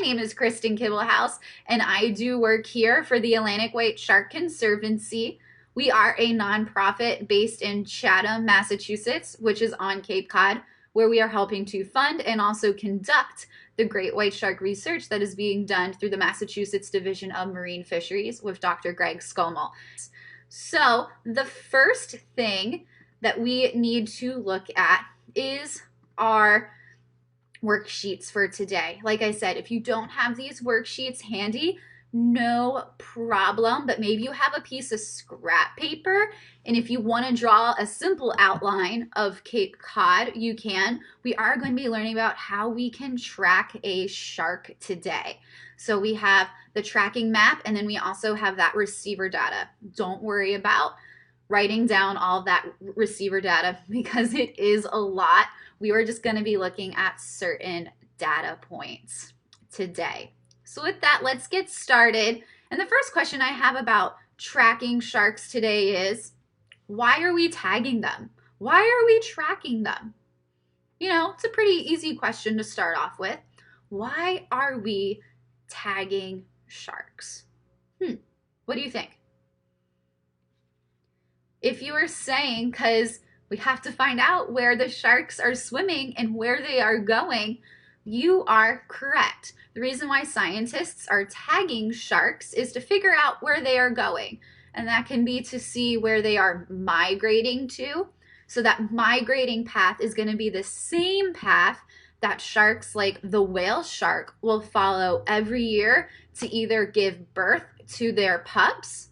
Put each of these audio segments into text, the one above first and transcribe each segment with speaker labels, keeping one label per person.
Speaker 1: name is Kristen Kibblehouse, and I do work here for the Atlantic White Shark Conservancy. We are a nonprofit based in Chatham, Massachusetts, which is on Cape Cod, where we are helping to fund and also conduct the great white shark research that is being done through the Massachusetts Division of Marine Fisheries with Dr. Greg Scommel. So the first thing that we need to look at is our worksheets for today. Like I said, if you don't have these worksheets handy, no problem, but maybe you have a piece of scrap paper, and if you want to draw a simple outline of Cape Cod, you can. We are going to be learning about how we can track a shark today. So we have the tracking map, and then we also have that receiver data. Don't worry about writing down all that receiver data because it is a lot. We are just going to be looking at certain data points today. So with that, let's get started. And the first question I have about tracking sharks today is, why are we tagging them? Why are we tracking them? You know, it's a pretty easy question to start off with. Why are we tagging sharks? What do you think? If you are saying, because we have to find out where the sharks are swimming and where they are going, you are correct. The reason why scientists are tagging sharks is to figure out where they are going. And that can be to see where they are migrating to. So that migrating path is going to be the same path that sharks like the whale shark will follow every year to either give birth to their pups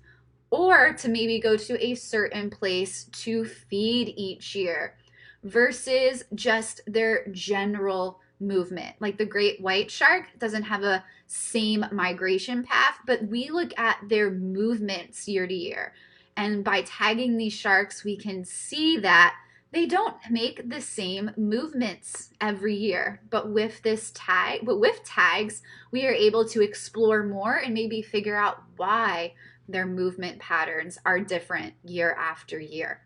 Speaker 1: or to maybe go to a certain place to feed each year, versus just their general movement. Like the great white shark doesn't have a same migration path, but we look at their movements year to year. And by tagging these sharks, we can see that they don't make the same movements every year. But with tags, we are able to explore more and maybe figure out why their movement patterns are different year after year.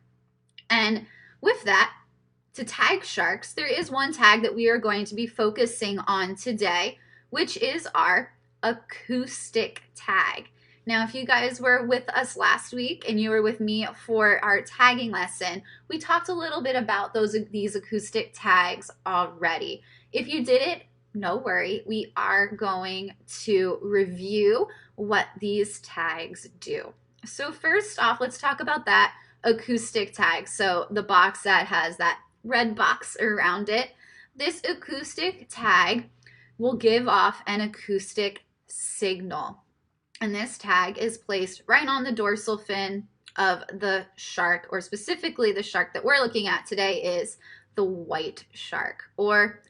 Speaker 1: And with that, to tag sharks, there is one tag that we are going to be focusing on today, which is our acoustic tag. Now, if you guys were with us last week and you were with me for our tagging lesson, we talked a little bit about these acoustic tags already. If you didn't, no worry, we are going to review what these tags do. So first off, let's talk about that acoustic tag. So the box that has that red box around it, this acoustic tag will give off an acoustic signal. And this tag is placed right on the dorsal fin of the shark, or specifically the shark that we're looking at today is the white shark, or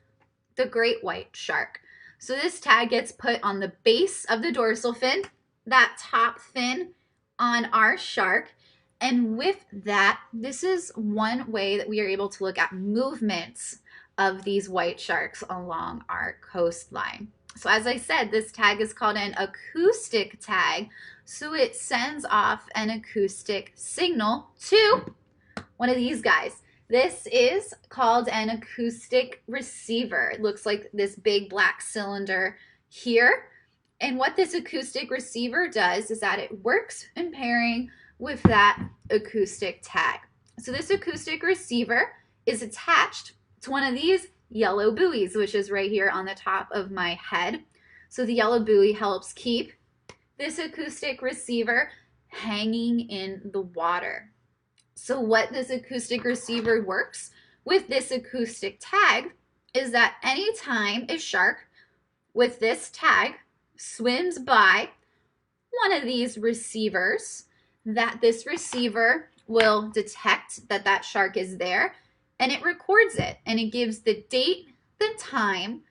Speaker 1: the great white shark. So this tag gets put on the base of the dorsal fin, that top fin on our shark. And with that, this is one way that we are able to look at movements of these white sharks along our coastline. So as I said, this tag is called an acoustic tag. So it sends off an acoustic signal to one of these guys. This is called an acoustic receiver. It looks like this big black cylinder here. And what this acoustic receiver does is that it works in pairing with that acoustic tag. So this acoustic receiver is attached to one of these yellow buoys, which is right here on the top of my head. So the yellow buoy helps keep this acoustic receiver hanging in the water. So what this acoustic receiver works with this acoustic tag is that anytime a shark with this tag swims by one of these receivers, that this receiver will detect that that shark is there, and it records it, and it gives the date, the time,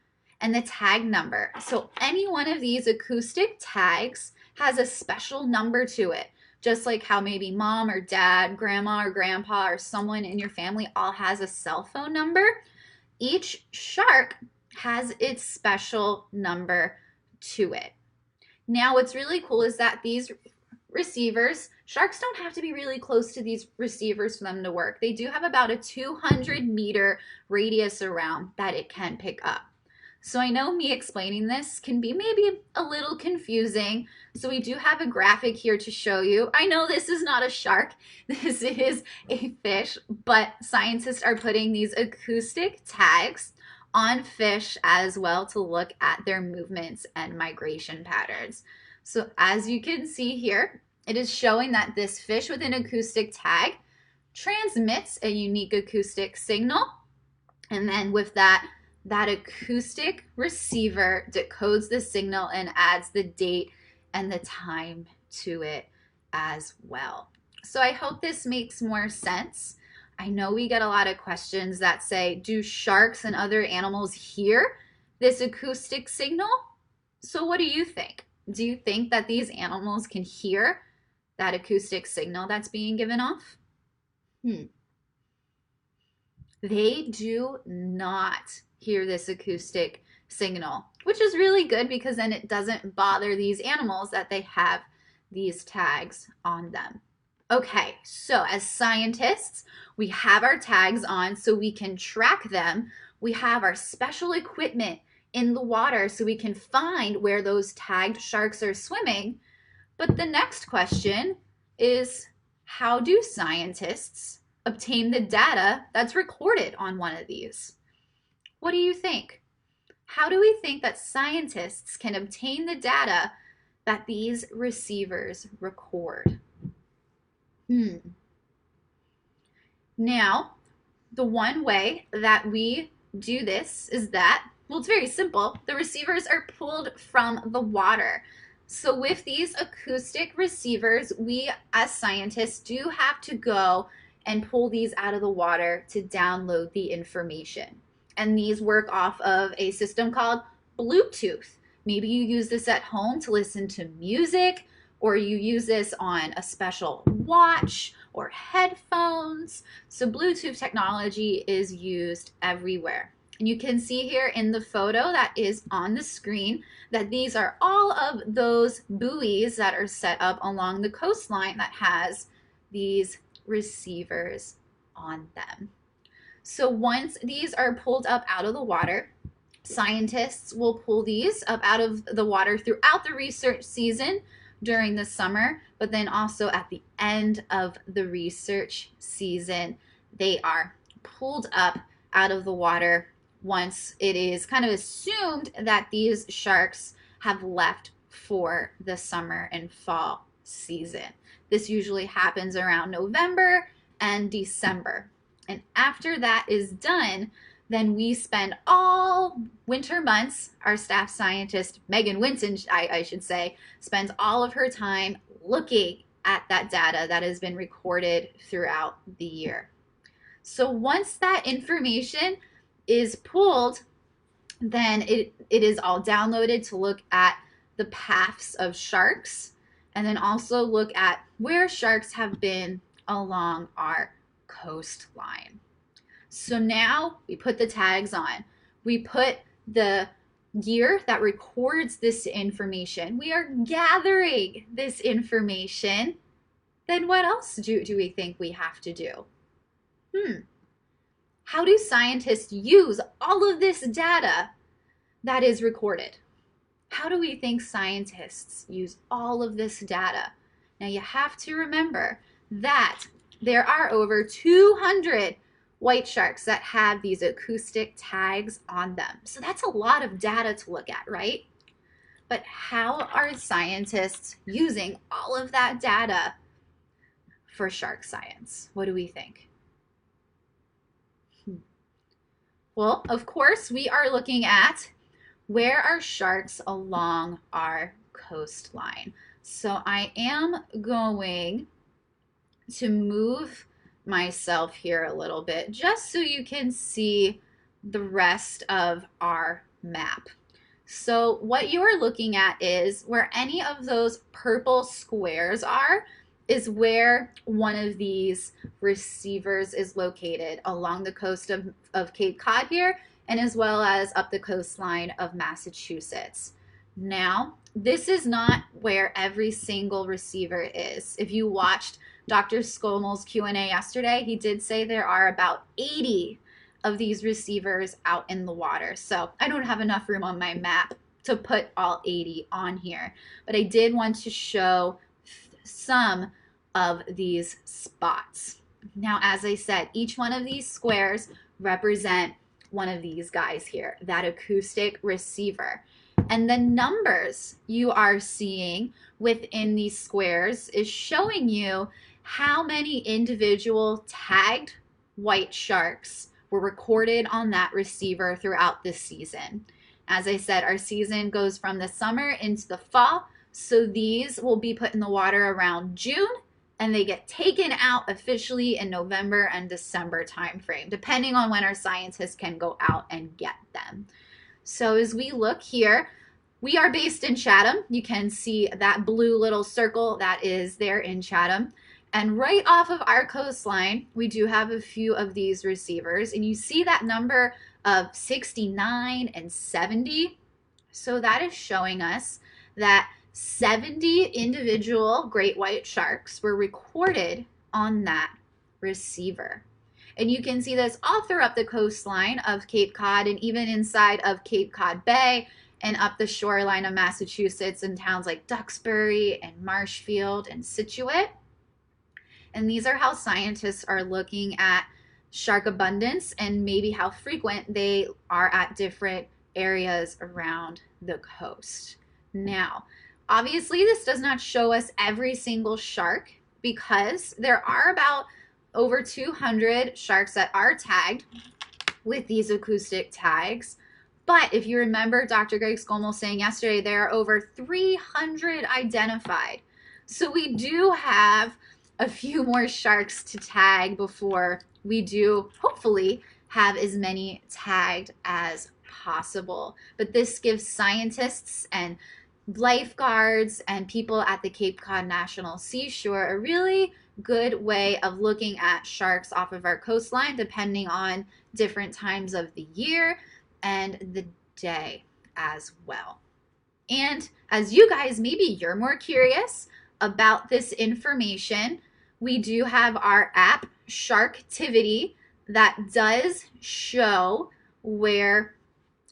Speaker 1: and the tag number. So any one of these acoustic tags has a special number to it, just like how maybe mom or dad, grandma or grandpa, or someone in your family all has a cell phone number. Each shark has its special number to it. Now, what's really cool is that these receivers, sharks don't have to be really close to these receivers for them to work. They do have about a 200-meter radius around that it can pick up. So I know me explaining this can be maybe a little confusing. So we do have a graphic here to show you. I know this is not a shark, this is a fish, but scientists are putting these acoustic tags on fish as well to look at their movements and migration patterns. So as you can see here, it is showing that this fish with an acoustic tag transmits a unique acoustic signal, and then with that acoustic receiver decodes the signal and adds the date and the time to it as well. So I hope this makes more sense. I know we get a lot of questions that say, do sharks and other animals hear this acoustic signal? So what do you think? Do you think that these animals can hear that acoustic signal that's being given off? They do not hear this acoustic signal, which is really good because then it doesn't bother these animals that they have these tags on them. Okay, so as scientists, we have our tags on so we can track them. We have our special equipment in the water so we can find where those tagged sharks are swimming. But the next question is, how do scientists obtain the data that's recorded on one of these? What do you think? How do we think that scientists can obtain the data that these receivers record? Now, the one way that we do this is that, well, it's very simple. The receivers are pulled from the water. So with these acoustic receivers, we as scientists do have to go and pull these out of the water to download the information. And these work off of a system called Bluetooth. Maybe you use this at home to listen to music, or you use this on a special watch or headphones. So Bluetooth technology is used everywhere. And you can see here in the photo that is on the screen that these are all of those buoys that are set up along the coastline that has these receivers on them. So once these are pulled up out of the water, scientists will pull these up out of the water throughout the research season during the summer, but then also at the end of the research season, they are pulled up out of the water once it is kind of assumed that these sharks have left for the summer and fall season. This usually happens around November and December. And after that is done, then we spend all winter months, our staff scientist, Megan Winton, I should say, spends all of her time looking at that data that has been recorded throughout the year. So once that information is pulled, then it is all downloaded to look at the paths of sharks, and then also look at where sharks have been along our coastline. So now we put the tags on. We put the gear that records this information. We are gathering this information. Then what else do we think we have to do? How do scientists use all of this data that is recorded? How do we think scientists use all of this data? Now you have to remember that there are over 200 white sharks that have these acoustic tags on them. So that's a lot of data to look at, right? But how are scientists using all of that data for shark science? What do we think? Well, of course, we are looking at where are sharks along our coastline. So I am going to move myself here a little bit just so you can see the rest of our map. So what you are looking at is where any of those purple squares are is where one of these receivers is located along the coast of Cape Cod here, and as well as up the coastline of Massachusetts. Now, this is not where every single receiver is. If you watched Dr. Scomel's Q&A yesterday, he did say there are about 80 of these receivers out in the water. So I don't have enough room on my map to put all 80 on here, but I did want to show some of these spots. Now, as I said, each one of these squares represent one of these guys here, that acoustic receiver. And the numbers you are seeing within these squares is showing you how many individual tagged white sharks were recorded on that receiver throughout this season. As I said, our season goes from the summer into the fall, so these will be put in the water around June, and they get taken out officially in November and December timeframe, depending on when our scientists can go out and get them. So as we look here, we are based in Chatham. You can see that blue little circle that is there in Chatham. And right off of our coastline, we do have a few of these receivers. And you see that number of 69 and 70. So that is showing us that 70 individual great white sharks were recorded on that receiver. And you can see this all throughout the coastline of Cape Cod and even inside of Cape Cod Bay and up the shoreline of Massachusetts in towns like Duxbury and Marshfield and Scituate. And these are how scientists are looking at shark abundance and maybe how frequent they are at different areas around the coast. Now, obviously, this does not show us every single shark because there are about over 200 sharks that are tagged with these acoustic tags. But if you remember Dr. Greg Scommel saying yesterday, there are over 300 identified. So we do have a few more sharks to tag before we do hopefully have as many tagged as possible. But this gives scientists and lifeguards and people at the Cape Cod National Seashore a really good way of looking at sharks off of our coastline depending on different times of the year and the day as well. And as you guys, maybe you're more curious about this information, we do have our app Sharktivity that does show where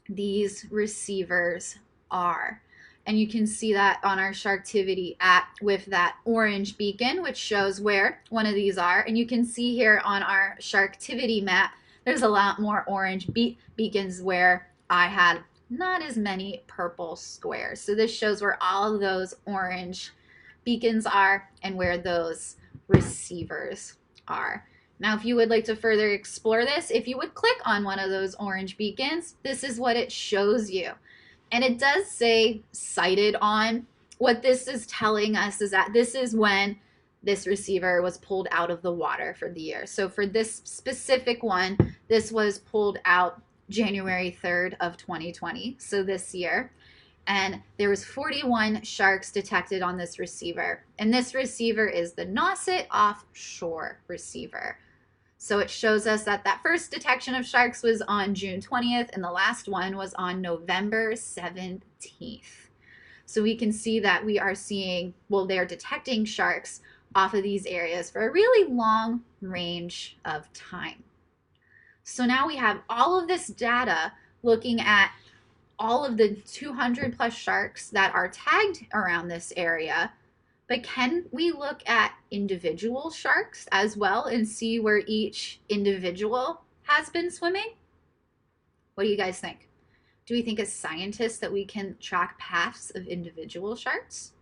Speaker 1: these receivers are. And you can see that on our Sharktivity app with that orange beacon, which shows where one of these are. And you can see here on our Sharktivity map, there's a lot more orange beacons where I had not as many purple squares. So this shows where all of those orange beacons are and where those receivers are. Now, if you would like to further explore this, if you would click on one of those orange beacons, this is what it shows you. And it does say sighted on. What this is telling us is that this is when this receiver was pulled out of the water for the year. So for this specific one, this was pulled out January 3rd of 2020, so this year. And there was 41 sharks detected on this receiver. And this receiver is the Nauset offshore receiver. So it shows us that that first detection of sharks was on June 20th and the last one was on November 17th. So we can see that we are seeing, well, they're detecting sharks off of these areas for a really long range of time. So now we have all of this data looking at all of the 200 plus sharks that are tagged around this area. But can we look at individual sharks as well and see where each individual has been swimming? What do you guys think? Do we think as scientists that we can track paths of individual sharks?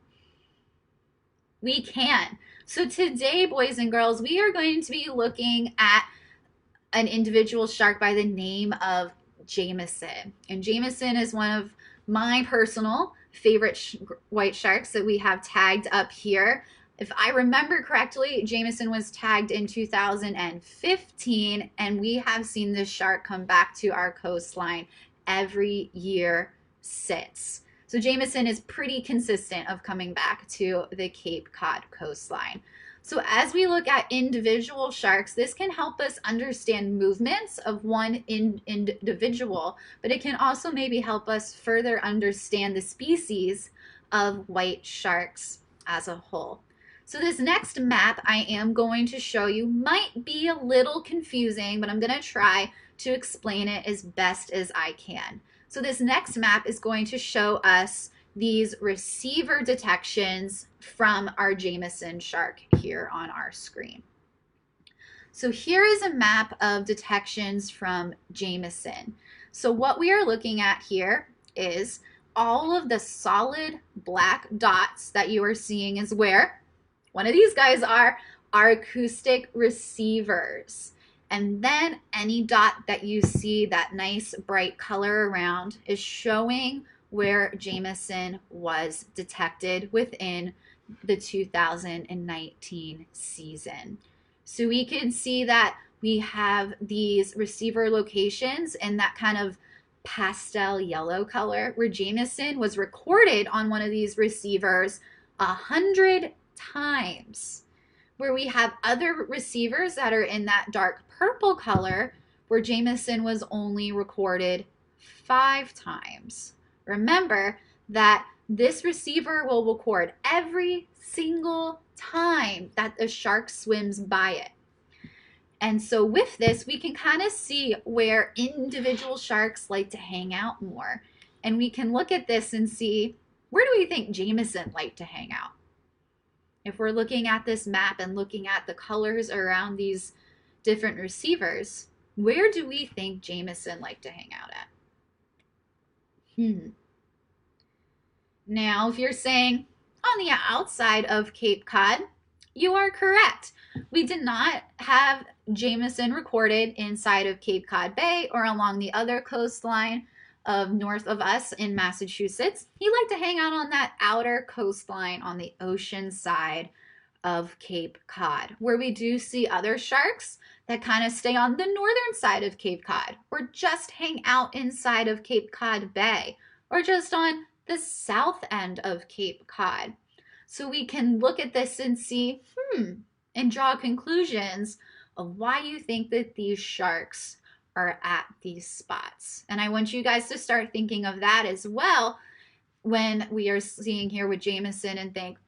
Speaker 1: We can. So today, boys and girls, we are going to be looking at an individual shark by the name of Jamison. And Jamison is one of my personal favorite white sharks that we have tagged up here. If I remember correctly, Jamison was tagged in 2015, and we have seen this shark come back to our coastline every year since. So Jamison is pretty consistent of coming back to the Cape Cod coastline. So as we look at individual sharks, this can help us understand movements of one individual, but it can also maybe help us further understand the species of white sharks as a whole. So this next map I am going to show you might be a little confusing, but I'm going to try to explain it as best as I can. So this next map is going to show us these receiver detections from our Jamison shark here on our screen. So here is a map of detections from Jamison. So what we are looking at here is all of the solid black dots that you are seeing is where one of these guys are our acoustic receivers. And then any dot that you see that nice bright color around is showing where Jamison was detected within the 2019 season. So we can see that we have these receiver locations in that kind of pastel yellow color where Jamison was recorded on one of these receivers 100 times. Where we have other receivers that are in that dark purple color where Jamison was only recorded 5 times. Remember that this receiver will record every single time that the shark swims by it. And so with this, we can kind of see where individual sharks like to hang out more. And we can look at this and see, where do we think Jamison liked to hang out? If we're looking at this map and looking at the colors around these different receivers, where do we think Jamison liked to hang out at? Now, if you're saying on the outside of Cape Cod, you are correct. We did not have Jamison recorded inside of Cape Cod Bay or along the other coastline of north of us in Massachusetts. He liked to hang out on that outer coastline on the ocean side of Cape Cod, where we do see other sharks that kind of stay on the northern side of Cape Cod, or just hang out inside of Cape Cod Bay, or just on the south end of Cape Cod. So we can look at this and see, and draw conclusions of why you think that these sharks are at these spots. And I want you guys to start thinking of that as well when we are seeing here with Jamison and think,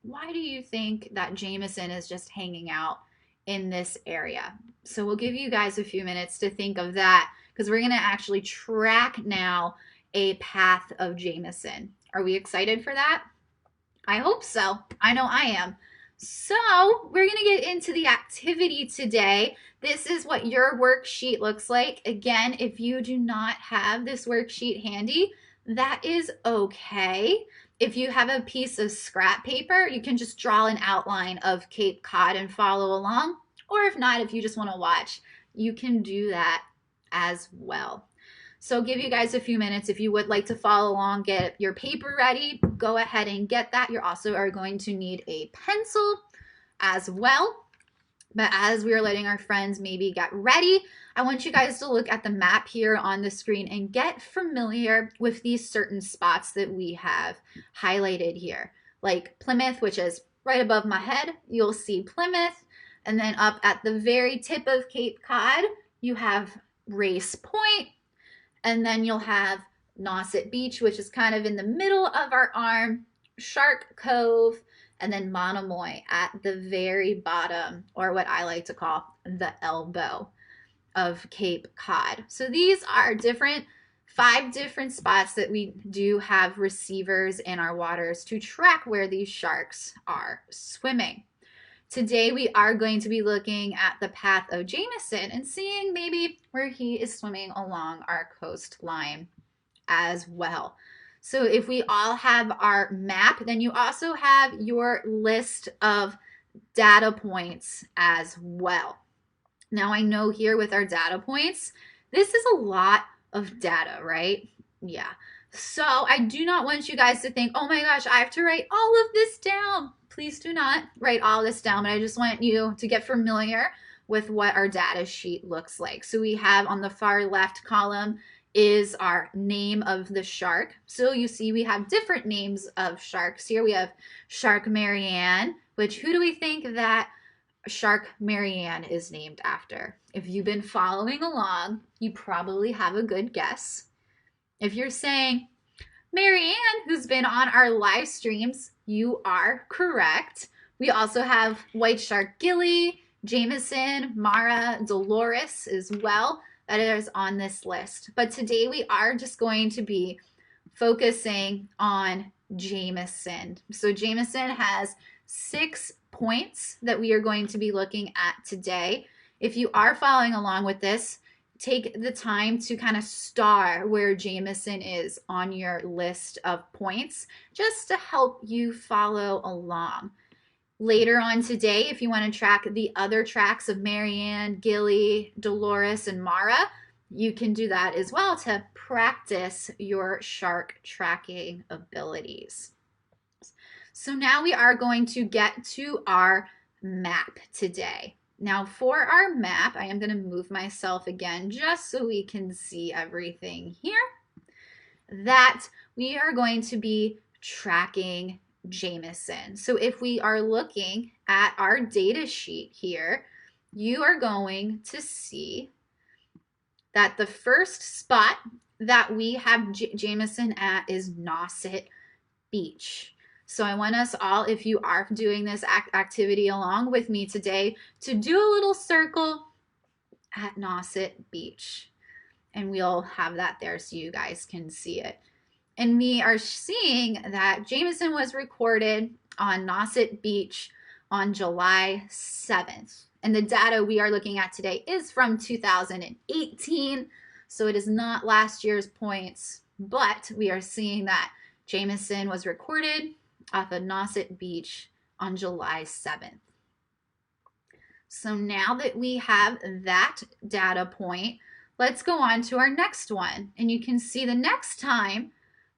Speaker 1: why do you think that Jamison is just hanging out in this area? So we'll give you guys a few minutes to think of that, because we're going to actually track now a path of Jamison. Are we excited for that? I hope so. I know I am. So we're going to get into the activity today. This is what your worksheet looks like. Again, if you do not have this worksheet handy, that is okay. If you have a piece of scrap paper, you can just draw an outline of Cape Cod and follow along. Or if not, if you just want to watch, you can do that as well. So I'll give you guys a few minutes. If you would like to follow along, get your paper ready, go ahead and get that. You also are going to need a pencil as well. But as we are letting our friends maybe get ready, I want you guys to look at the map here on the screen and get familiar with these certain spots that we have highlighted here. Like Plymouth, which is right above my head, you'll see Plymouth. And then up at the very tip of Cape Cod, you have Race Point. And then you'll have Nauset Beach, which is kind of in the middle of our arm, Shark Cove, and then Monomoy at the very bottom, or what I like to call the elbow of Cape Cod. So these are 5 different spots that we do have receivers in our waters to track where these sharks are swimming. Today we are going to be looking at the path of Jamison and seeing maybe where he is swimming along our coastline as well. So if we all have our map, then you also have your list of data points as well. Now I know here with our data points, this is a lot of data, right? Yeah. So I do not want you guys to think, oh my gosh, I have to write all of this down. Please do not write all this down, but I just want you to get familiar with what our data sheet looks like. So we have on the far left column is our name of the shark. So you see we have different names of sharks here. We have Shark Marianne, which who do we think that Shark Marianne is named after? If you've been following along, you probably have a good guess. If you're saying Marianne, who's been on our live streams, you are correct. We also have White Shark Gilly, Jamison, Mara, Dolores as well that is on this list. But today we are just going to be focusing on Jamison. So Jamison has 6 points that we are going to be looking at today. If you are following along with this, take the time to kind of star where Jamison is on your list of points just to help you follow along. Later on today, if you want to track the other tracks of Marianne, Gilly, Dolores, and Mara, you can do that as well to practice your shark tracking abilities. So now we are going to get to our map today. Now for our map, I am going to move myself again just so we can see everything here, that we are going to be tracking Jamison. So if we are looking at our data sheet here, you are going to see that the first spot that we have Jamison at is Nauset Beach. So I want us all, if you are doing this activity along with me today, to do a little circle at Nauset Beach. And we'll have that there so you guys can see it. And we are seeing that Jamison was recorded on Nauset Beach on July 7th. And the data we are looking at today is from 2018. So it is not last year's points, but we are seeing that Jamison was recorded off of Nauset Beach on July 7th. So now that we have that data point, let's go on to our next one. And you can see the next time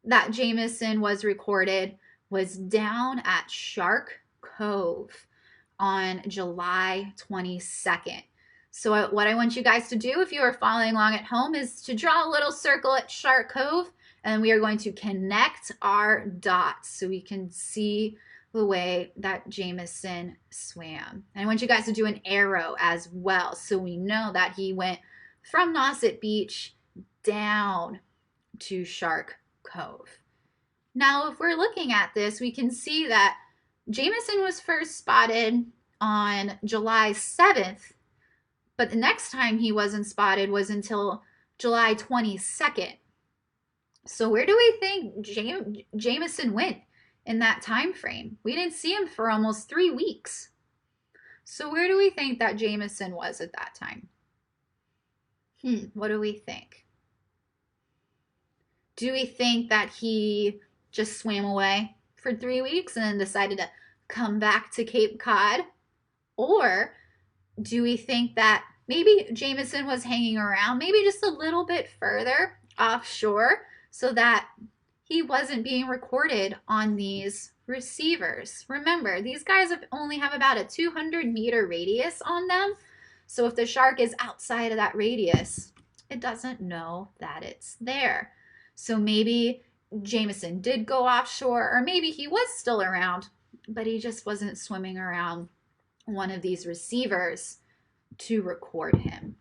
Speaker 1: that Jamison was recorded was down at Shark Cove on July 22nd. So what I want you guys to do, if you are following along at home, is to draw a little circle at Shark Cove, and we are going to connect our dots so we can see the way that Jamison swam. And I want you guys to do an arrow as well so we know that he went from Nauset Beach down to Shark Cove. Now, if we're looking at this, we can see that Jamison was first spotted on July 7th, but the next time he wasn't spotted was until July 22nd. So where do we think Jamison went in that time frame? We didn't see him for almost 3 weeks. So where do we think that Jamison was at that time? What do we think? Do we think that he just swam away for 3 weeks and then decided to come back to Cape Cod? Or do we think that maybe Jamison was hanging around, maybe just a little bit further offshore so that he wasn't being recorded on these receivers? Remember, these guys only have about a 200-meter radius on them. So if the shark is outside of that radius, it doesn't know that it's there. So maybe Jamison did go offshore, or maybe he was still around, but he just wasn't swimming around one of these receivers to record him.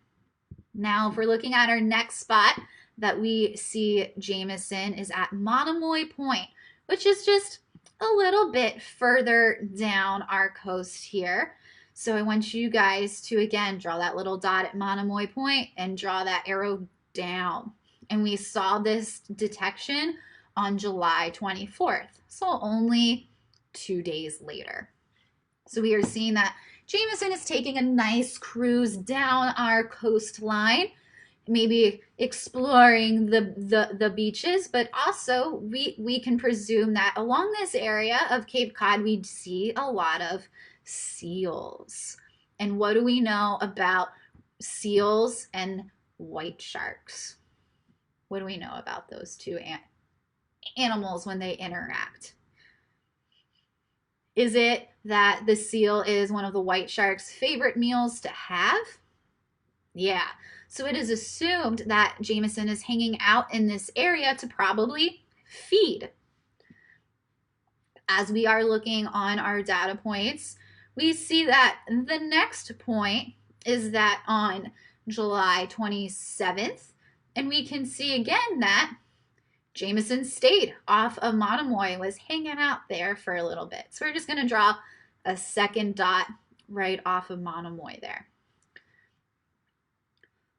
Speaker 1: Now, if we're looking at our next spot that we see Jamison is at Monomoy Point, which is just a little bit further down our coast here. So I want you guys to, again, draw that little dot at Monomoy Point and draw that arrow down. And we saw this detection on July 24th, so only 2 days later. So we are seeing that Jamison is taking a nice cruise down our coastline, maybe exploring the beaches, but also we can presume that along this area of Cape Cod, we'd see a lot of seals. And what do we know about seals and white sharks? What do we know about those two animals when they interact? Is it that the seal is one of the white shark's favorite meals to have? Yeah. So it is assumed that Jamison is hanging out in this area to probably feed. As we are looking on our data points, we see that the next point is that on July 27th, and we can see again that Jamison stayed off of Monomoy, was hanging out there for a little bit. So we're just going to draw a second dot right off of Monomoy there.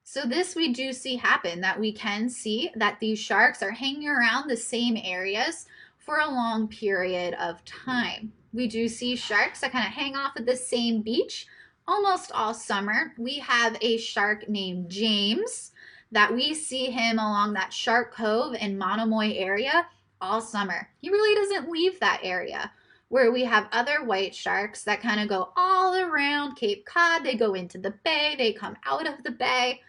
Speaker 1: So this we do see happen, that we can see that these sharks are hanging around the same areas for a long period of time. We do see sharks that kind of hang off at the same beach almost all summer. We have a shark named James that we see him along that Shark Cove and Monomoy area all summer. He really doesn't leave that area. Where we have other white sharks that kind of go all around Cape Cod. They go into the bay, they come out of the bay.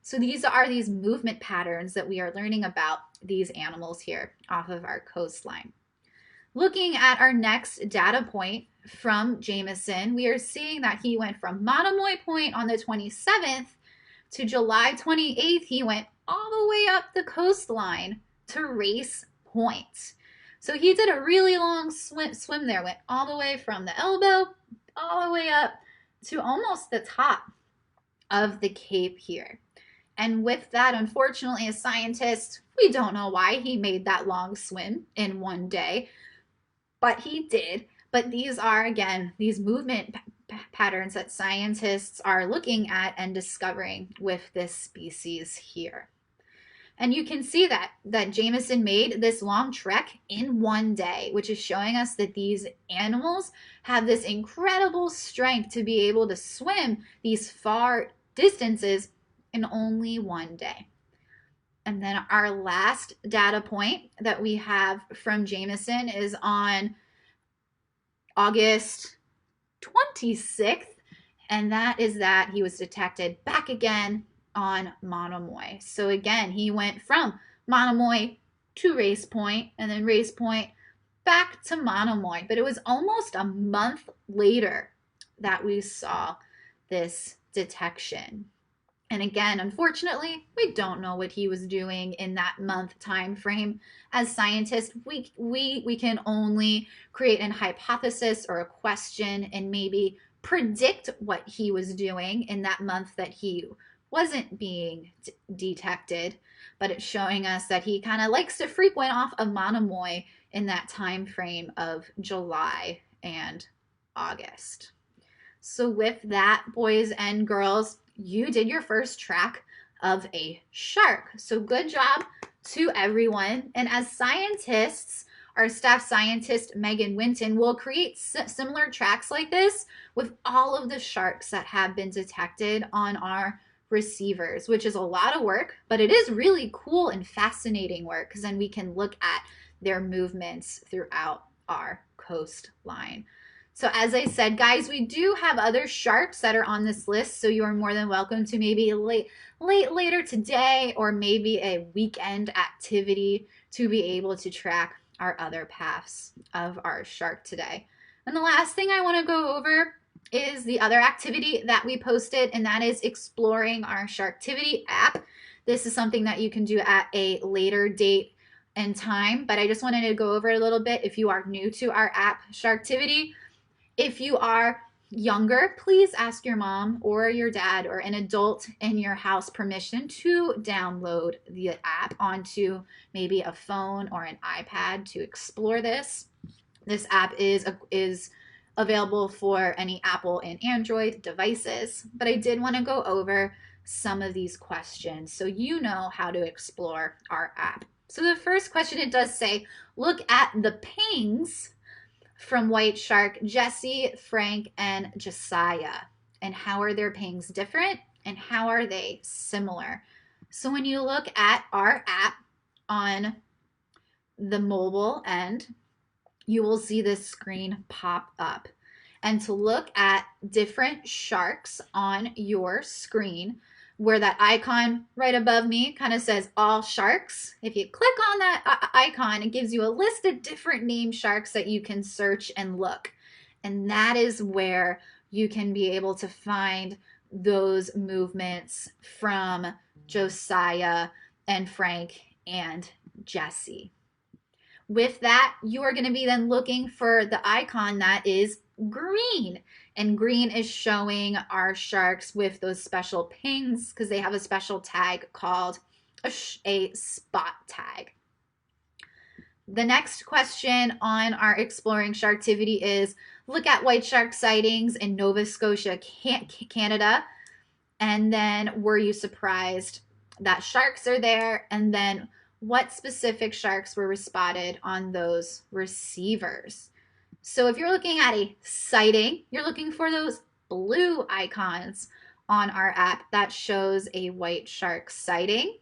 Speaker 1: So these are these movement patterns that we are learning about these animals here off of our coastline. Looking at our next data point from Jamison, we are seeing that he went from Monomoy Point on the 27th to July 28th. He went all the way up the coastline to Race Point. So he did a really long swim there, went all the way from the elbow all the way up to almost the top of the Cape here. And with that, unfortunately, as scientists, we don't know why he made that long swim in one day, but he did. But these are, again, these movement patterns that scientists are looking at and discovering with this species here. And you can see that Jamison made this long trek in one day, which is showing us that these animals have this incredible strength to be able to swim these far distances in only one day. And then our last data point that we have from Jamison is on August 26th, and that is that he was detected back again on Monomoy. So again, he went from Monomoy to Race Point, and then Race Point back to Monomoy. But it was almost a month later that we saw this detection. And again, unfortunately, we don't know what he was doing in that month time frame. As scientists, we can only create an hypothesis or a question and maybe predict what he was doing in that month that he wasn't being detected. But it's showing us that he kind of likes to frequent off of Monomoy in that time frame of July and August. So with that, boys and girls, you did your first track of a shark. So good job to everyone. And as scientists, our staff scientist, Megan Winton, will create similar tracks like this with all of the sharks that have been detected on our receivers, which is a lot of work, but it is really cool and fascinating work because then we can look at their movements throughout our coastline. So as I said, guys, we do have other sharks that are on this list, so you are more than welcome to maybe later today or maybe a weekend activity to be able to track our other paths of our shark today. And the last thing I want to go over is the other activity that we posted, and that is exploring our Sharktivity app. This is something that you can do at a later date and time, but I just wanted to go over a little bit if you are new to our app, Sharktivity. If you are younger, please ask your mom or your dad or an adult in your house permission to download the app onto maybe a phone or an iPad to explore this. This app is available for any Apple and Android devices, but I did want to go over some of these questions so you know how to explore our app. So the first question, it does say, look at the pings from white shark Jesse, Frank, and Josiah. And how are their pings different and how are they similar? So when you look at our app on the mobile end, you will see this screen pop up. And to look at different sharks on your screen, where that icon right above me kind of says all sharks, if you click on that icon, it gives you a list of different named sharks that you can search and look. And that is where you can be able to find those movements from Josiah and Frank and Jesse. With that, you are going to be then looking for the icon that is green, and green is showing our sharks with those special pings because they have a special tag called a spot tag. The next question on our Exploring Sharktivity is, look at white shark sightings in Nova Scotia, Canada, and then were you surprised that sharks are there? And then what specific sharks were spotted on those receivers? So if you're looking at a sighting, you're looking for those blue icons on our app that shows a white shark sighting.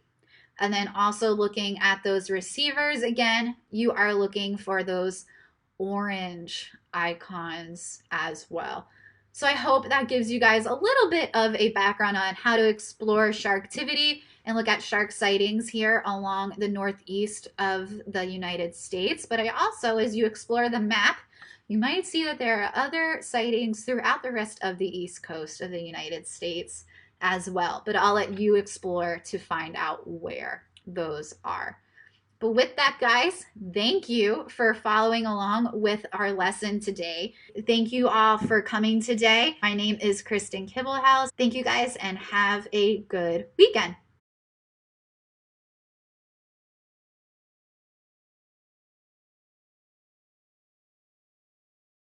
Speaker 1: And then also looking at those receivers, again, you are looking for those orange icons as well. So I hope that gives you guys a little bit of a background on how to explore sharktivity and look at shark sightings here along the northeast of the United States. But I also, as you explore the map, you might see that there are other sightings throughout the rest of the east coast of the United States as well. But I'll let you explore to find out where those are. But with that, guys, thank you for following along with our lesson today. Thank you all for coming today. My name is Kristen Kibblehouse. Thank you guys and have a good weekend.